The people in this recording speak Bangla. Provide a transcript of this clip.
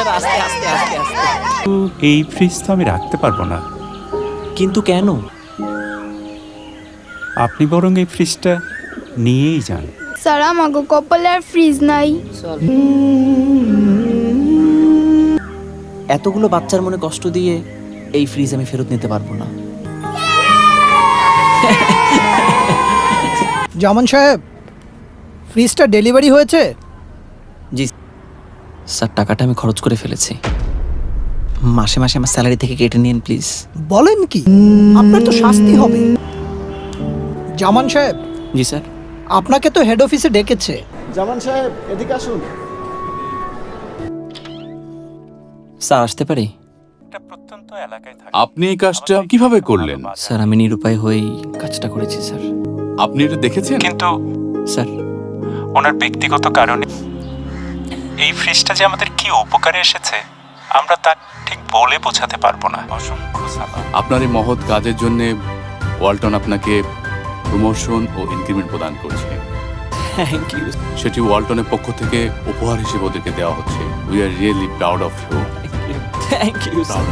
স্যার আস্তে আস্তে আস্তে আস্তে। এই ফ্রিজ তো আমি রাখতে পারবো না। কিন্তু কেন? আপনি বরং এই ফ্রিজটা নিয়েই যান। স্যার আমাকে কপালে আর ফ্রিজ নাই। এতগুলো বাচ্চার মনে কষ্ট দিয়ে এই ফ্রিজ আমি ফেরত নিতে পারবো না। জামান সাহেব, ফ্রিজটা ডেলিভারি হয়েছে? জি স্যার, টাকাটা আমি খরচ করে ফেলেছি। মাসে মাসে আমার স্যালারি থেকে কেটে নিন প্লিজ। বলেন কি? আপনার তো শাস্তি হবে। জামান সাহেব, জি স্যার। আপনাকে তো হেড অফিসে ডেকেছে। জামান সাহেব এদিকে আসুন। স্যার আসতে পারি? প্রত্যন্ত এলাকায় থাকে। আপনি এই কাজটা কিভাবে করলেন? স্যার আমি নিরুপায় হয়েই কাজটা করেছি স্যার। আপনি এটা দেখেছেন? কিন্তু স্যার ওনার ব্যক্তিগত কারণে এই ফ্রিজটা যে আমাদের কি উপকারে এসেছে আমরা তা ঠিক বলে বোঝাতে পারবো না। অসংখ্য সালাম। আপনার এই মহৎ কাজের জন্য ওয়ালটন আপনাকে প্রমোশন ও ইনক্রিমেন্ট প্রদান করছে। Thank you. সেটি ওয়ালটনের পক্ষ থেকে উপহার হিসেবে ওদেরকে দেওয়া হচ্ছে। We are really proud of you. Thank you sir.